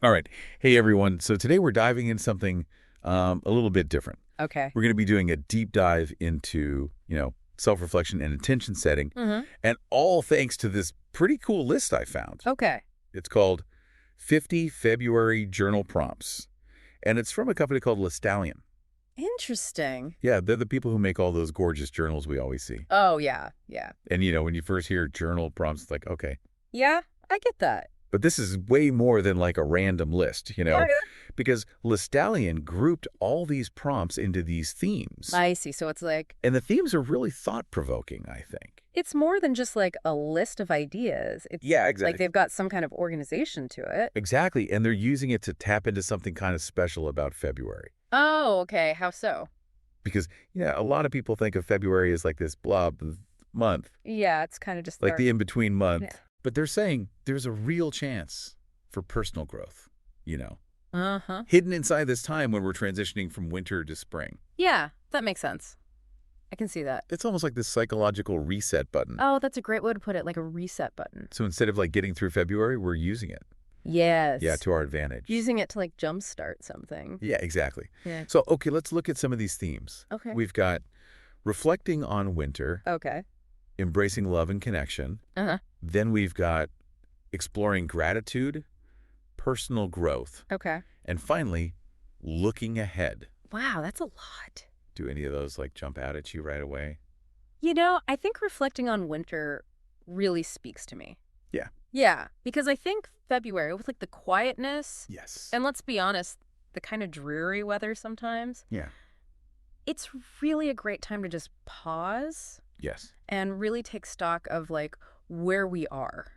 All right. Hey, everyone. So today we're diving into something a little bit different. Okay. We're going to be doing a deep dive into, self-reflection and intention setting, Mm-hmm. and all thanks to this pretty cool list I found. Okay. It's called 50 February Journal Prompts, and it's from a company called LeStallion. Interesting. Yeah, they're the people who make all those gorgeous journals we always see. Oh, yeah. Yeah. And, when you first hear journal prompts, it's like, okay. Yeah, I get that. But this is way more than like a random list, Yeah. because LeStallion grouped all these prompts into these themes. I see. So it's like, And the themes are really thought-provoking, I think. it's more than just like a list of ideas. It's Yeah, like exactly. they've got some kind of organization to it. Exactly. And they're using it to tap into something kind of special about February. Oh, okay. How so? Because, a lot of people think of February as like this blob month, Yeah, it's kind of just like the in-between month. Yeah. But they're saying there's a real chance for personal growth, Uh-huh. hidden inside this time when we're transitioning from winter to spring. Yeah, that makes sense. I can see that. It's almost like this psychological reset button. Oh, that's a great way to put it, like a reset button. So instead of like getting through February, we're using it. Yes. Yeah, to our advantage. Using it to like jumpstart something. Yeah, exactly. Yeah. So, okay, let's look at some of these themes. Okay. We've got reflecting on winter, Okay. embracing love and connection. Uh-huh. Then we've got exploring gratitude, personal growth. Okay. And finally, looking ahead. Wow, that's a lot. Do any of those like jump out at you right away? I think reflecting on winter really speaks to me. Yeah. Yeah, because I think February, with like the quietness, Yes. and let's be honest, the kind of dreary weather sometimes, Yeah. it's really a great time to just pause Yes. and really take stock of like where we are,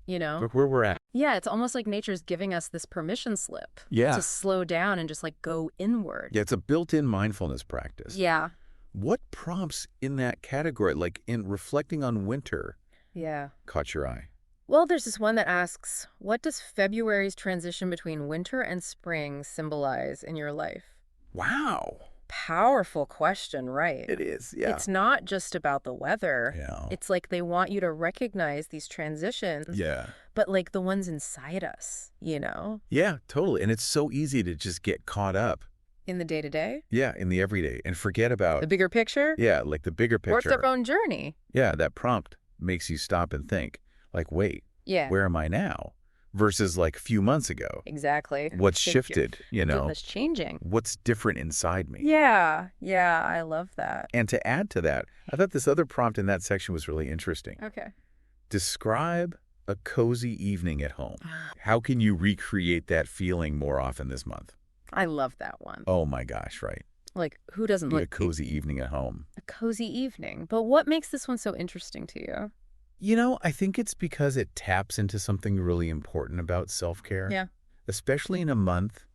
Look where we're at. Yeah, it's almost like nature's giving us this permission slip Yeah. to slow down and just like go inward. Yeah, it's a built-in mindfulness practice. Yeah. What prompts in that category, like in reflecting on winter, Yeah. caught your eye? Well, there's this one that asks, what does February's transition between winter and spring symbolize in your life? Wow. Powerful question, right? It is, yeah. It's not just about the weather. Yeah. It's like they want you to recognize these transitions, Yeah. but like the ones inside us, Yeah, totally. And it's so easy to just get caught up. in the day-to-day. Yeah, in the everyday and forget about, The bigger picture? yeah, like the bigger Or it's picture. their own journey. Yeah, that prompt makes you stop and think, like, wait, Yeah. where am I now? Versus like a few months ago. Exactly. What's Thank you. shifted, What's changing. What's different inside me? Yeah. Yeah, I love that. And to add to that, I thought this other prompt in that section was really interesting. Okay. Describe a cozy evening at home. How can you recreate that feeling more often this month? I love that one. Oh my gosh, right. Like, who doesn't A like cozy evening at home. a cozy evening? But what makes this one so interesting to you? I think it's because it taps into something really important about self-care. Yeah. Especially in a month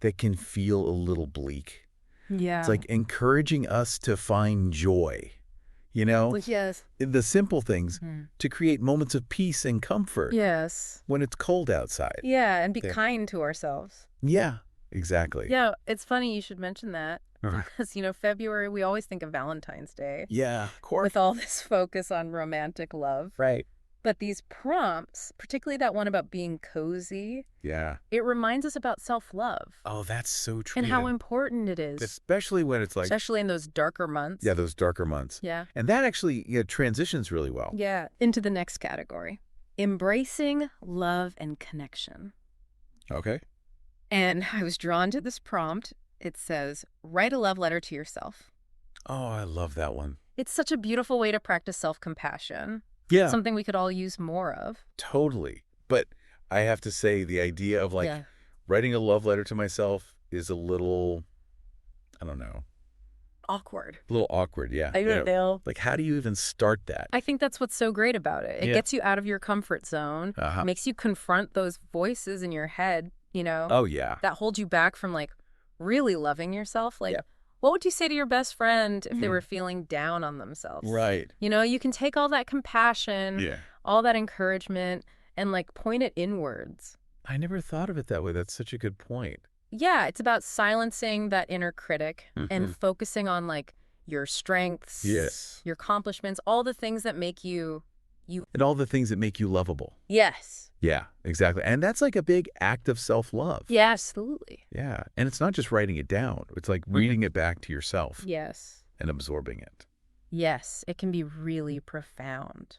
that can feel a little bleak. Yeah. It's like encouraging us to find joy, Yes. in the simple things, Mhm. to create moments of peace and comfort Yes. when it's cold outside. Yeah, and be There. kind to ourselves. Yeah, exactly. Yeah, it's funny you should mention that. Uh-huh. Because, February, we always think of Valentine's Day Yeah, of course. with all this focus on romantic love. Right. But these prompts, particularly that one about being cozy, Yeah. it reminds us about self-love Oh, that's so true. and how important it is, Especially when it's like, especially in those darker months. yeah, those darker months. Yeah. And that actually transitions really well. Yeah. Into the next category. Embracing love and connection. Okay. And I was drawn to this prompt. It says, write a love letter to yourself. Oh, I love that one. It's such a beautiful way to practice self-compassion. Yeah. Something we could all use more of. Totally. But I have to say the idea of like Yeah. writing a love letter to myself is a little, I don't know, Awkward. a little awkward. Yeah. I don't know. Like, how do you even start that? I think that's what's so great about it. It Yeah. gets you out of your comfort zone, Uh-huh. makes you confront those voices in your head, Oh, yeah. that hold you back from like really loving yourself. Like, Yeah. what would you say to your best friend if they Mhm. were feeling down on themselves? Right. You can take all that compassion, Yeah. all that encouragement, and like point it inwards. I never thought of it that way. That's such a good point. Yeah, it's about silencing that inner critic Mhm. and focusing on like your strengths, Yes. your accomplishments, all the things that make you And all the things that make you lovable. Yes. Yeah, exactly. And that's like a big act of self-love. Yeah, absolutely. Yeah. And it's not just writing it down. It's like reading it back to yourself Yes. and absorbing it. Yes, it can be really profound.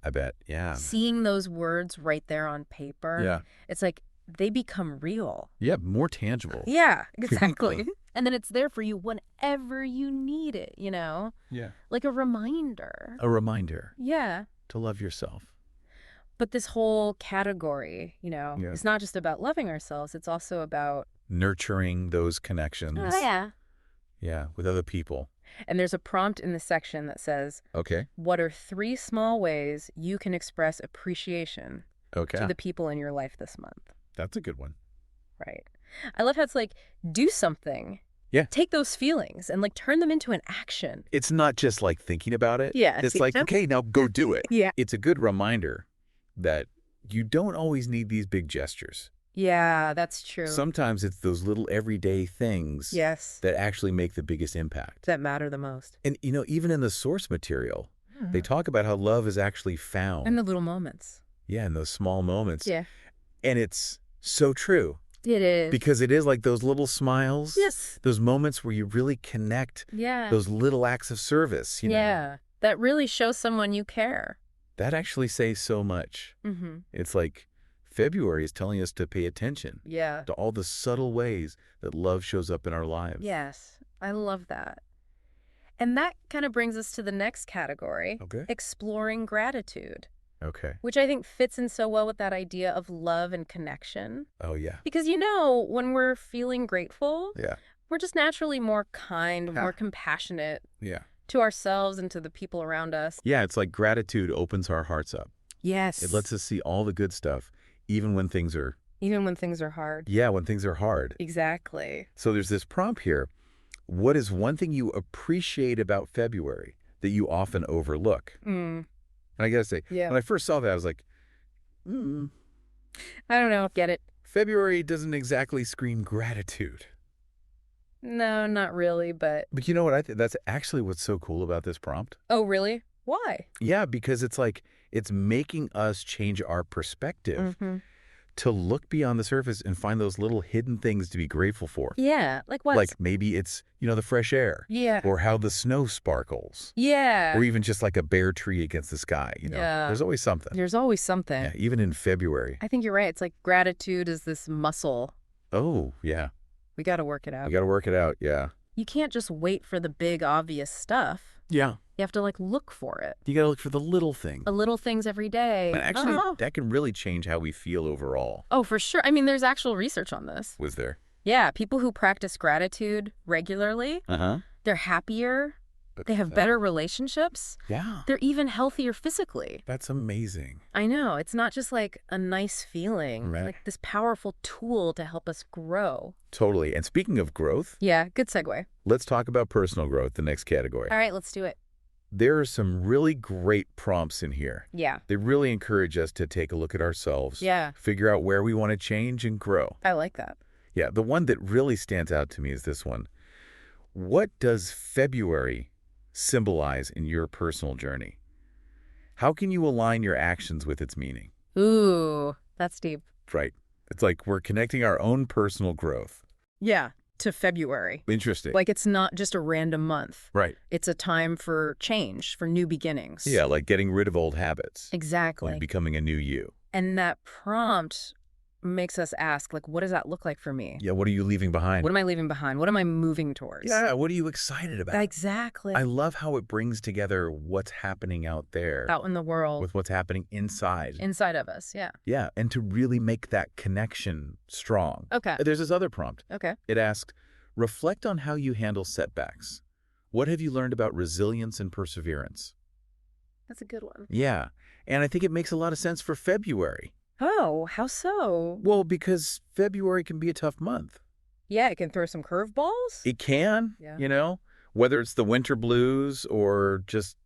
I bet. Yeah. Seeing those words right there on paper, Yeah. it's like they become real. Yeah, more tangible. Yeah, exactly. And then it's there for you whenever you need it, you know? Yeah. Like a reminder. A reminder Yeah. to love yourself. But this whole category, Yeah. it's not just about loving ourselves. It's also about Nurturing those connections. Oh, yeah. Yeah, with other people. And there's a prompt in the section that says, Okay. what are 3 small ways you can express appreciation Okay. to the people in your life this month? That's a good one. Right. I love how it's like, do something. Yeah. Take those feelings and like turn them into an action. It's not just like thinking about it. Yes. It's like, okay, now go do it. Yeah. It's a good reminder that you don't always need these big gestures. Yeah, that's true. Sometimes it's those little everyday things Yes. that actually make the biggest impact. That matter the most. And, even in the source material, they talk about how love is actually found. In the little moments. Yeah, in those small moments. Yeah. And it's so true. It is. Because it is like those little smiles. Yes. Those moments where you really connect. Yeah. Those little acts of service, you know. Yeah. That really shows someone you care. That actually says so much. Mm-hmm. It's like February is telling us to pay attention Yeah. to all the subtle ways that love shows up in our lives. Yes. I love that. And that kind of brings us to the next category. Okay. Exploring gratitude. Okay. Which I think fits in so well with that idea of love and connection. Oh, yeah. Because, when we're feeling grateful, Yeah. we're just naturally more kind, Yeah. more compassionate Yeah. to ourselves and to the people around us. Yeah, it's like gratitude opens our hearts up. Yes. It lets us see all the good stuff, even when things are... Even when things are hard. Yeah, when things are hard. Exactly. So there's this prompt here. What is one thing you appreciate about February that you often overlook? Mm. And I got to say, Yeah. when I first saw that, I was like, I don't know. Get it? February doesn't exactly scream gratitude. No, not really, but... But you know what? I think that's actually what's so cool about this prompt. Oh, really? Why? Yeah, because it's like it's making us change our perspective Mm-hmm. to look beyond the surface and find those little hidden things to be grateful for. Yeah. Like what? Like maybe it's, the fresh air. Yeah. Or how the snow sparkles. Yeah. Or even just like a bare tree against the sky, Yeah. There's always something. There's always something. Yeah, even in February. I think you're right. It's like gratitude is this muscle. Oh, yeah. We got to work it out. You got to work it out, yeah. You can't just wait for the big, obvious stuff. Yeah. You have to, look for it. You got to look for the little thing. The little things every day. And actually, that can really change how we feel overall. Oh, for sure. I mean, there's actual research on this. Was there? Yeah, people who practice gratitude regularly, Uh-huh. they're happier, they have better relationships, Yeah. they're even healthier physically. That's amazing. I know. It's not just like a nice feeling, Right. like this powerful tool to help us grow. Totally. And speaking of growth, Yeah, good segue. let's talk about personal growth, the next category. All right, let's do it. There are some really great prompts in here. Yeah. They really encourage us to take a look at ourselves. Yeah. Figure out where we want to change and grow. I like that. Yeah, the one that really stands out to me is this one. What does February symbolize in your personal journey? How can you align your actions with its meaning? Ooh, that's deep. Right. It's like we're connecting our own personal growth. Yeah, to February. Interesting. Like it's not just a random month. Right. It's a time for change, for new beginnings. Yeah, like getting rid of old habits. Exactly. Like becoming a new you. And that prompt makes us ask, what does that look like for me? Yeah, what are you leaving behind? What am I leaving behind? What am I moving towards? Yeah, what are you excited about? Exactly. I love how it brings together what's happening out there Out in the world. with what's happening inside. Inside of us, yeah. Yeah, and to really make that connection strong. Okay. There's this other prompt. Okay. It asks, reflect on how you handle setbacks. What have you learned about resilience and perseverance? That's a good one. Yeah, and I think it makes a lot of sense for February. Oh, how so? Well, because February can be a tough month. Yeah, it can throw some curveballs. It can, Yeah. whether it's the winter blues or just,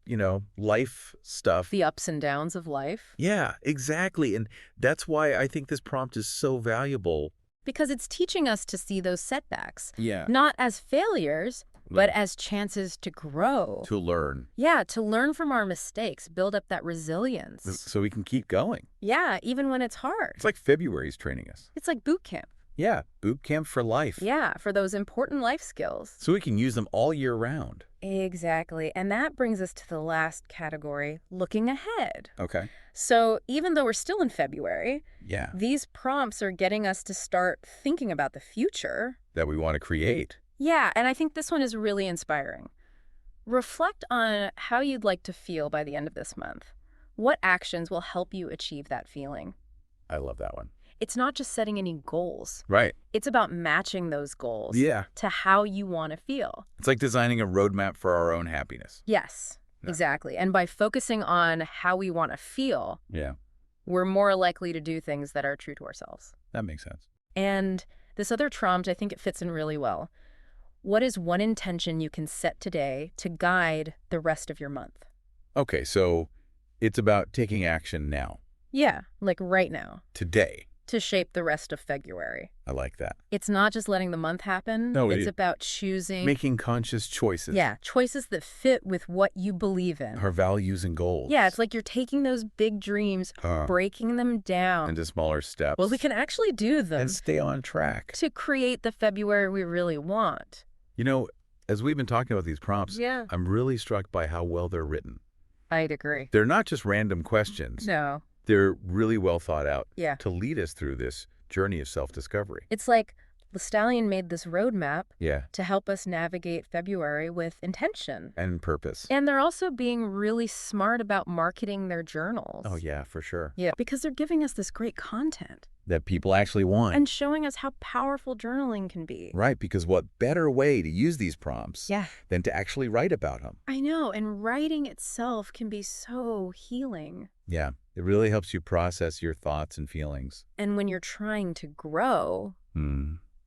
life stuff. The ups and downs of life. Yeah, exactly. And that's why I think this prompt is so valuable. Because it's teaching us to see those setbacks. Yeah. Not as failures, but as chances to grow. To learn. Yeah, to learn from our mistakes, build up that resilience. So we can keep going. Yeah, even when it's hard. It's like February's training us. It's like boot camp. Yeah, boot camp for life. Yeah, for those important life skills. So we can use them all year round. Exactly. And that brings us to the last category, looking ahead. Okay. So even though we're still in February, Yeah. these prompts are getting us to start thinking about the future. That we want to create. Yeah, and I think this one is really inspiring. Reflect on how you'd like to feel by the end of this month. What actions will help you achieve that feeling? I love that one. It's not just setting any goals. Right. It's about matching those goals Yeah. to how you want to feel. It's like designing a roadmap for our own happiness. Yes, Yeah. exactly. And by focusing on how we want to feel, Yeah. we're more likely to do things that are true to ourselves. That makes sense. And this other prompt, I think it fits in really well. What is one intention you can set today to guide the rest of your month? Okay, so it's about taking action now. Yeah, like right now, Today. to shape the rest of February. I like that. It's not just letting the month happen. No, it's about choosing. Making conscious choices. Yeah, choices that fit with what you believe in. Our values and goals. Yeah, it's like you're taking those big dreams, breaking them down. into smaller steps. Well, we can actually do them and stay on track. to create the February we really want. You know, as we've been talking about these prompts, Yeah. I'm really struck by how well they're written. I'd agree. They're not just random questions. No. They're really well thought out Yeah. to lead us through this journey of self-discovery. It's like LeStallion made this roadmap Yeah, to help us navigate February with intention. and purpose. And they're also being really smart about marketing their journals. Oh, yeah, for sure. Yeah, because they're giving us this great content That people actually want. and showing us how powerful journaling can be. Right, because what better way to use these prompts Yeah. than to actually write about them? I know, and writing itself can be so healing. Yeah, it really helps you process your thoughts and feelings. And when you're trying to grow,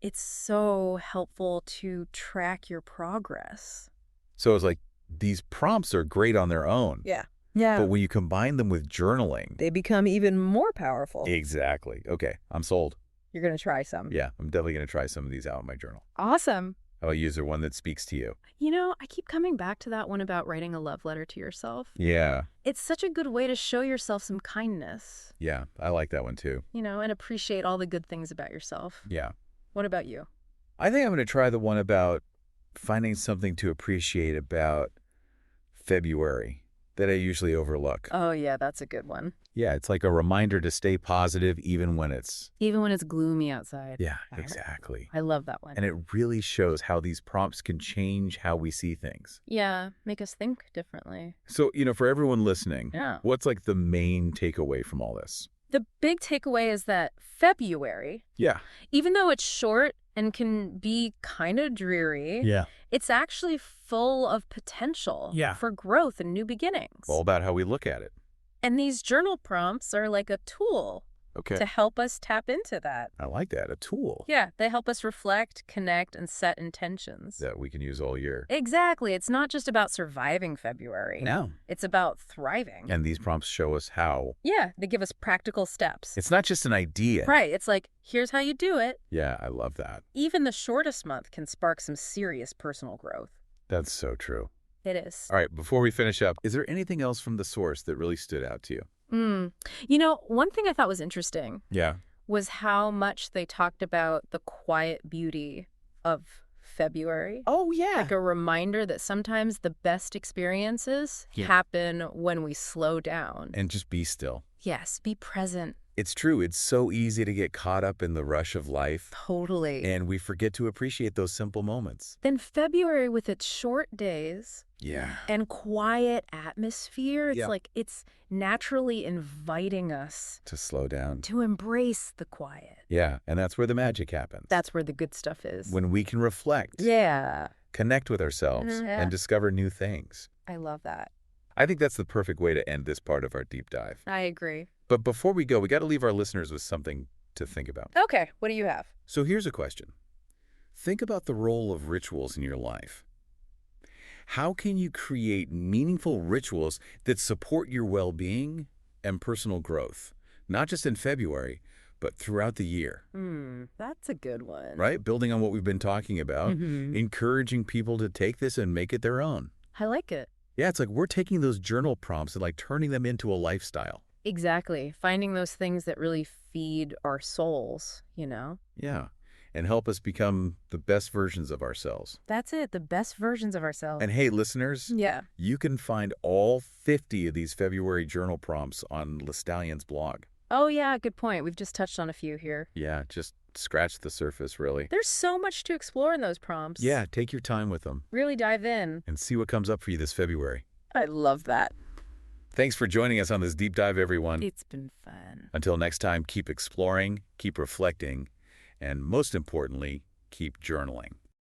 it's so helpful to track your progress. So it's like these prompts are great on their own. Yeah. But when you combine them with journaling. They become even more powerful. Exactly. Okay, I'm sold. You're going to try some. Yeah, I'm definitely going to try some of these out in my journal. Awesome. How about use one that speaks to you? You know, I keep coming back to that one about writing a love letter to yourself. Yeah. It's such a good way to show yourself some kindness, Yeah, I like that one too. and appreciate all the good things about yourself. Yeah. What about you? I think I'm going to try the one about finding something to appreciate about February that I usually overlook. Oh, yeah, that's a good one. Yeah, it's like a reminder to stay positive even when it's... Even when it's gloomy outside. Yeah, exactly. I love that one. And it really shows how these prompts can change how we see things. Yeah, make us think differently. So, for everyone listening, Yeah. what's like the main takeaway from all this? The big takeaway is that February, Yeah. even though it's short and can be kind of dreary, Yeah. it's actually full of potential Yeah. for growth and new beginnings. All about how we look at it. And these journal prompts are like a tool Okay. to help us tap into that. I like that. A tool Yeah, they help us reflect, connect, and set intentions. that we can use all year. Exactly. It's not just about surviving February. No. It's about thriving. And these prompts show us how. Yeah, they give us practical steps. It's not just an idea. Right. It's like, here's how you do it. Yeah, I love that. Even the shortest month can spark some serious personal growth. That's so true. It is. All right, before we finish up, is there anything else from the source that really stood out to you? One thing I thought was interesting Yeah. was how much they talked about the quiet beauty of February. Oh, yeah. Like a reminder that sometimes the best experiences Yeah. happen when we slow down. And just be still. Yes, be present. It's true. It's so easy to get caught up in the rush of life, Totally. and we forget to appreciate those simple moments. Then February with its short days Yeah. and quiet atmosphere, it's Yeah. like it's naturally inviting us To slow down. to embrace the quiet. Yeah, and that's where the magic happens. That's where the good stuff is. when we can reflect, Yeah, connect with ourselves, Yeah. and discover new things. I love that. I think that's the perfect way to end this part of our deep dive. I agree. But before we go, we got to leave our listeners with something to think about. Okay, what do you have? So here's a question. Think about the role of rituals in your life. How can you create meaningful rituals that support your well-being and personal growth, not just in February, but throughout the year, That's a good one. right? Building on what we've been talking about, encouraging people to take this and make it their own. I like it. Yeah, it's like we're taking those journal prompts and like turning them into a lifestyle. Exactly. Finding those things that really feed our souls, Yeah, and help us become the best versions of ourselves. That's it, the best versions of ourselves. And hey, listeners, Yeah. you can find all 50 of these February journal prompts on LeStallion's blog. Oh, yeah, good point. We've just touched on a few here. Yeah, just scratch the surface, really. There's so much to explore in those prompts. Yeah, take your time with them Really dive in. and see what comes up for you this February. I love that. Thanks for joining us on this deep dive, everyone. It's been fun. Until next time, keep exploring, keep reflecting, and most importantly, keep journaling.